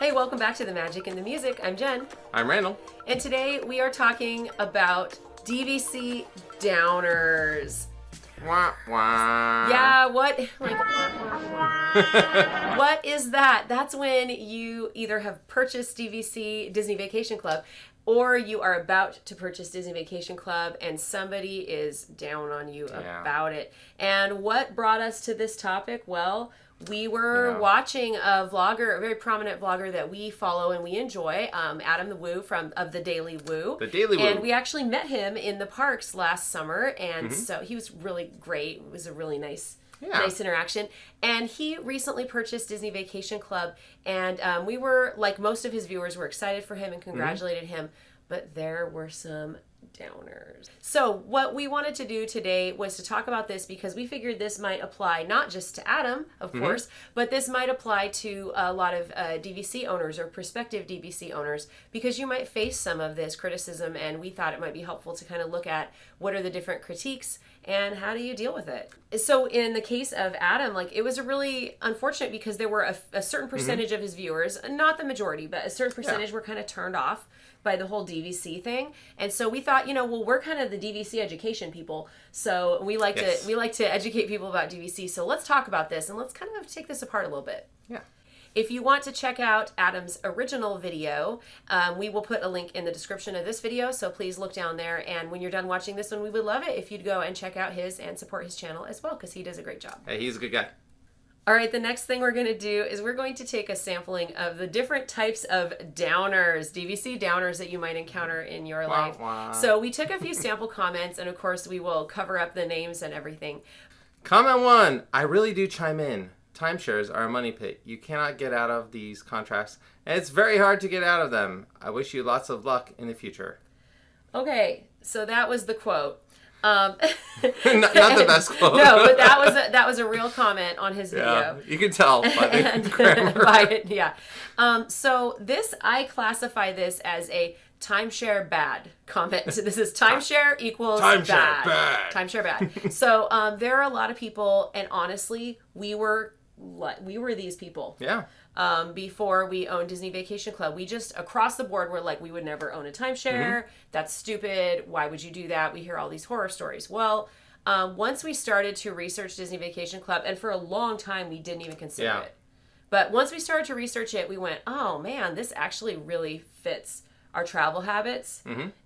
Hey, welcome back to The Magic and the Music. I'm Jen. I'm Randall. And today we are talking about DVC Downers. Wah, wah. Yeah, what? What is that? That's when you either have purchased DVC, Disney Vacation Club, or you are about to purchase Disney Vacation Club and somebody is down on you about it. And what brought us to this topic? Well, we were watching a vlogger, a very prominent vlogger that we follow and we enjoy, Adam the Woo of the Daily Woo. The Daily Woo. And we actually met him in the parks last summer, and so he was really great. It was a really nice interaction. And he recently purchased Disney Vacation Club, and we were, like most of his viewers, were excited for him and congratulated him, but there were some downers. So what we wanted to do today was to talk about this because we figured this might apply not just to Adam, of course, but this might apply to a lot of DVC owners or prospective DVC owners, because you might face some of this criticism, and we thought it might be helpful to kind of look at what are the different critiques and how do you deal with it. So in the case of Adam, like, it was a really unfortunate because there were a certain percentage of his viewers, not the majority, but a certain percentage were kind of turned off by the whole DVC thing. And so we thought, well, we're kind of the DVC education people. So we like to educate people about DVC. So let's talk about this and let's kind of take this apart a little bit. Yeah. If you want to check out Adam's original video, we will put a link in the description of this video, so please look down there. And when you're done watching this one, we would love it if you'd go and check out his and support his channel as well, because he does a great job. Hey, he's a good guy. All right, the next thing we're going to do is we're going to take a sampling of the different types of downers, DVC downers that you might encounter in your life. Wah. So we took a few sample comments, and of course we will cover up the names and everything. Comment 1. I really do chime in. Timeshares are a money pit. You cannot get out of these contracts, and it's very hard to get out of them. I wish you lots of luck in the future. Okay, so that was the quote. not the best quote. No, but that was a real comment on his video. Yeah, you can tell by the grammar. So I classify this as a timeshare bad comment. So this is timeshare equals bad. Timeshare bad. So there are a lot of people, and honestly, we were these people. Yeah. Before we owned Disney Vacation Club, we just across the board were like, we would never own a timeshare. That's stupid. Why would you do that? We hear all these horror stories. Well, once we started to research Disney Vacation Club, and for a long time we didn't even consider it. But once we started to research it, we went, oh man, this actually really fits our travel habits,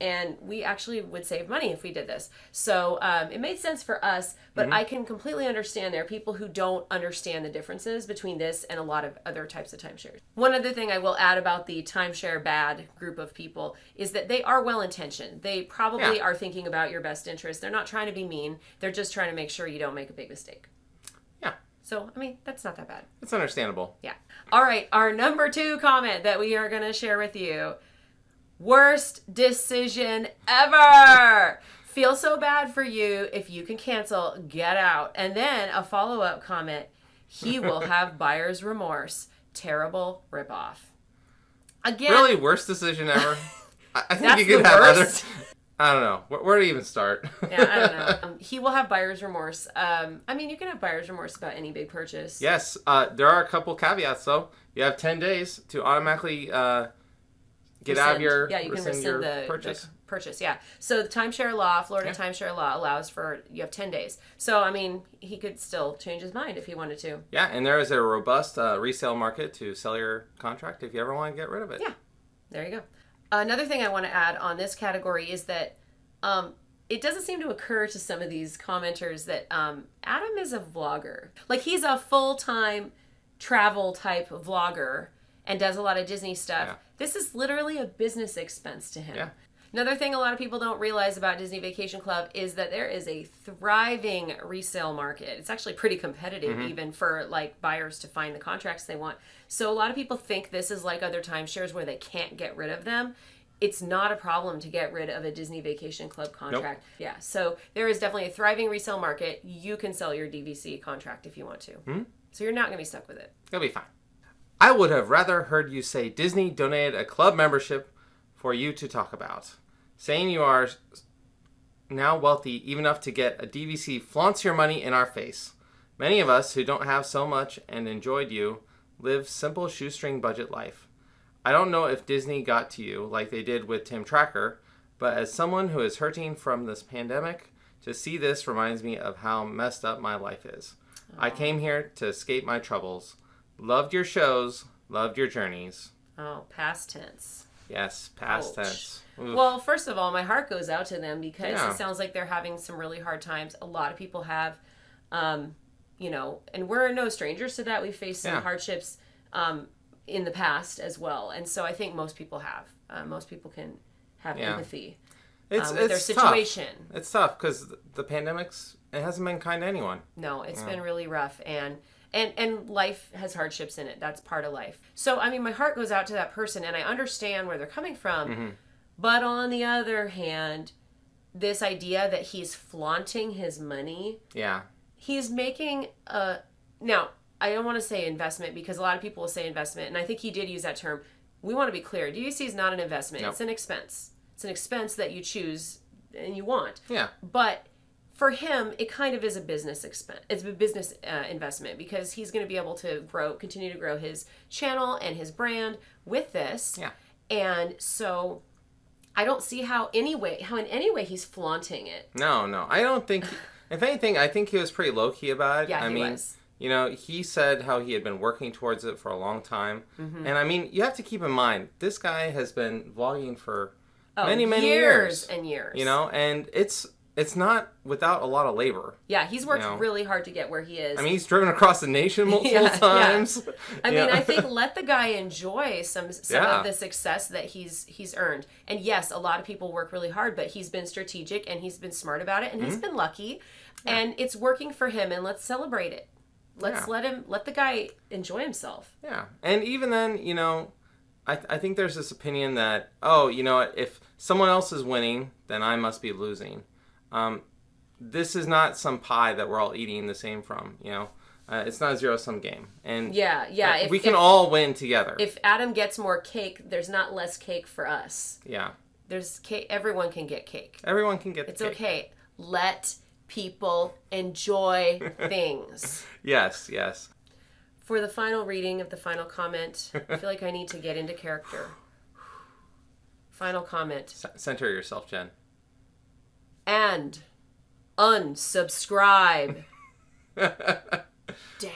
and we actually would save money if we did this. So it made sense for us, but I can completely understand there are people who don't understand the differences between this and a lot of other types of timeshares. One other thing I will add about the timeshare bad group of people is that they are well-intentioned. They probably are thinking about your best interest. They're not trying to be mean. They're just trying to make sure you don't make a big mistake. Yeah. So, I mean, that's not that bad. It's understandable. Yeah. All right, our number 2 comment that we are going to share with you. Worst decision ever. Feel so bad for you. If you can cancel, get out. And then a follow-up comment. He will have buyer's remorse. Terrible ripoff. Again. Really? Worst decision ever? I think That's you could the have worst. I don't know. Where do you even start? Yeah, I don't know. He will have buyer's remorse. I mean, you can have buyer's remorse about any big purchase. Yes. There are a couple caveats, though. You have 10 days to automatically... Get out of your you can rescind the purchase. Yeah. So the timeshare law, Florida timeshare law allows you have 10 days. So, I mean, he could still change his mind if he wanted to. Yeah, and there is a robust resale market to sell your contract if you ever want to get rid of it. Yeah. There you go. Another thing I want to add on this category is that it doesn't seem to occur to some of these commenters that Adam is a vlogger. Like, he's a full-time travel type vlogger and does a lot of Disney stuff. Yeah. This is literally a business expense to him. Yeah. Another thing a lot of people don't realize about Disney Vacation Club is that there is a thriving resale market. It's actually pretty competitive even for like buyers to find the contracts they want. So a lot of people think this is like other timeshares where they can't get rid of them. It's not a problem to get rid of a Disney Vacation Club contract. Nope. Yeah, so there is definitely a thriving resale market. You can sell your DVC contract if you want to. So you're not going to be stuck with it. It'll be fine. I would have rather heard you say Disney donated a club membership for you to talk about. Saying you are now wealthy even enough to get a DVC flaunts your money in our face. Many of us who don't have so much and enjoyed you live simple shoestring budget life. I don't know if Disney got to you like they did with Tim Tracker, but as someone who is hurting from this pandemic, to see this reminds me of how messed up my life is. I came here to escape my troubles. Loved your shows. Loved your journeys. Oh, past tense. Yes, past tense. Oof. Well, first of all, my heart goes out to them because it sounds like they're having some really hard times. A lot of people have, you know, and we're no strangers to that. We've faced some hardships in the past as well. And so I think most people have. Most people can have empathy with their situation. Tough. It's tough because the pandemic's, it hasn't been kind to anyone. No, it's been really rough. And life has hardships in it. That's part of life. So, I mean, my heart goes out to that person, and I understand where they're coming from. Mm-hmm. But on the other hand, this idea that he's flaunting his money. Yeah. He's making a... Now, I don't want to say investment because a lot of people will say investment, and I think he did use that term. We want to be clear. DVC is not an investment. Nope. It's an expense. It's an expense that you choose and you want. Yeah. But... for him, it kind of is a business expense. It's a business investment because he's going to be able to continue to grow his channel and his brand with this. Yeah. And so I don't see how in any way he's flaunting it. No. I don't think, if anything, I think he was pretty low-key about it. Yeah, he was. You know, he said how he had been working towards it for a long time. Mm-hmm. And I mean, you have to keep in mind, this guy has been vlogging for many years. And years. You know, and it's not without a lot of labor. Yeah, he's worked really hard to get where he is. I mean, he's driven across the nation multiple times. Yeah. I mean, I think let the guy enjoy some of the success that he's earned. And yes, a lot of people work really hard, but he's been strategic and he's been smart about it and he's been lucky. Yeah. And it's working for him, and let's celebrate it. Let's let the guy enjoy himself. Yeah. And even then, you know, I think there's this opinion that, oh, you know, if someone else is winning, then I must be losing. This is not some pie that we're all eating the same from, you know. It's not a zero-sum game. And we can all win together. If Adam gets more cake, there's not less cake for us. Yeah. There's cake. Everyone can get cake. Everyone can get the cake. It's okay. Let people enjoy things. Yes. For the final reading of the final comment, I feel like I need to get into character. Final comment. Center yourself, Jen. And unsubscribe. Dang.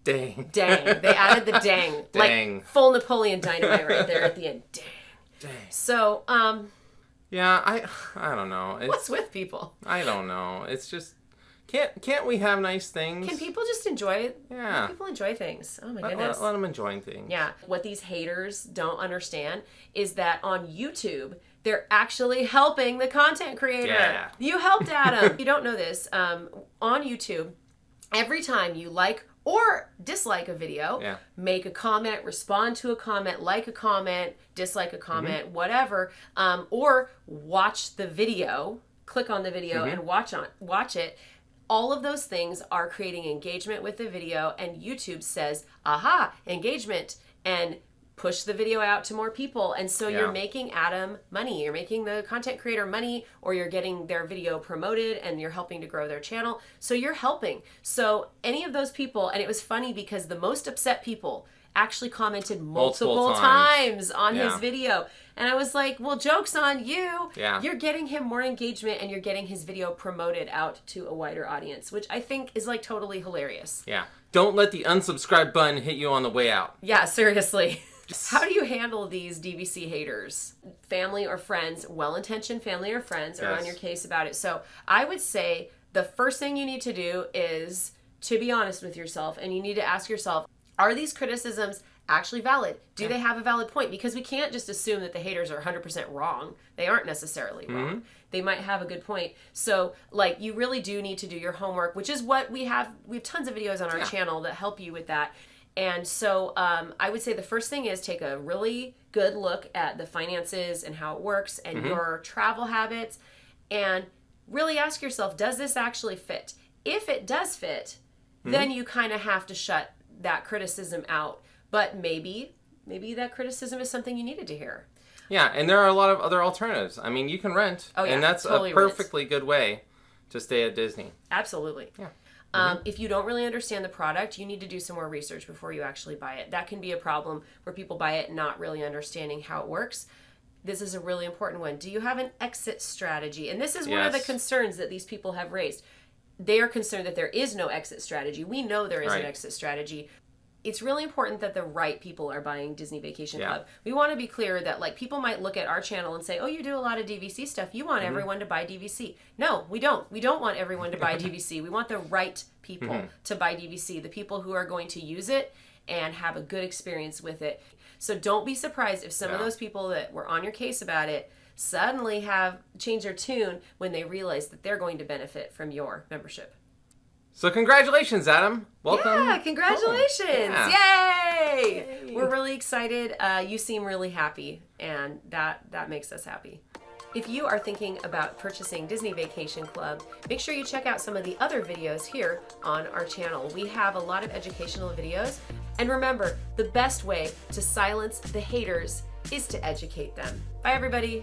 They added the dang. Like full Napoleon Dynamite right there at the end. Dang. So, yeah, I don't know. What's with people? I don't know. It's just can't we have nice things? Can people just enjoy it? Yeah. Can people enjoy things. Oh my goodness. Let them enjoy things. Yeah. What these haters don't understand is that on YouTube, they're actually helping the content creator. Yeah. You helped Adam. You don't know this. On YouTube, every time you like or dislike a video, make a comment, respond to a comment, like a comment, dislike a comment, whatever, or watch the video, click on the video and watch it. All of those things are creating engagement with the video, and YouTube says, aha, engagement, and push the video out to more people. And so you're making Adam money. You're making the content creator money, or you're getting their video promoted and you're helping to grow their channel. So you're helping. So any of those people, and it was funny because the most upset people actually commented multiple times on his video. And I was like, well, joke's on you. Yeah. You're getting him more engagement and you're getting his video promoted out to a wider audience, which I think is like totally hilarious. Yeah. Don't let the unsubscribe button hit you on the way out. Yeah, seriously. How do you handle these DVC haters? Family or friends, well-intentioned family or friends are on your case about it. So I would say the first thing you need to do is to be honest with yourself, and you need to ask yourself, are these criticisms actually valid? Do they have a valid point? Because we can't just assume that the haters are 100% wrong. They aren't necessarily wrong. They might have a good point. So, like, you really do need to do your homework, which is what we have. We have tons of videos on our channel that help you with that. And so I would say the first thing is take a really good look at the finances and how it works and your travel habits, and really ask yourself, does this actually fit? If it does fit, then you kind of have to shut that criticism out. But maybe that criticism is something you needed to hear. Yeah, and there are a lot of other alternatives. I mean, you can rent, and that's totally a perfectly good way to stay at Disney. Absolutely. Yeah. If you don't really understand the product, you need to do some more research before you actually buy it. That can be a problem where people buy it not really understanding how it works. This is a really important one. Do you have an exit strategy? And this is one of the concerns that these people have raised. They are concerned that there is no exit strategy. We know there is an exit strategy. It's really important that the right people are buying Disney Vacation Club. We want to be clear that like people might look at our channel and say, oh, you do a lot of DVC stuff. You want everyone to buy DVC. No, we don't. We don't want everyone to buy DVC. We want the right people to buy DVC, the people who are going to use it and have a good experience with it. So don't be surprised if some of those people that were on your case about it suddenly have changed their tune when they realize that they're going to benefit from your membership. So congratulations, Adam. Welcome. Yeah, congratulations. Yay! We're really excited. You seem really happy, and that makes us happy. If you are thinking about purchasing Disney Vacation Club, make sure you check out some of the other videos here on our channel. We have a lot of educational videos. And remember, the best way to silence the haters is to educate them. Bye, everybody.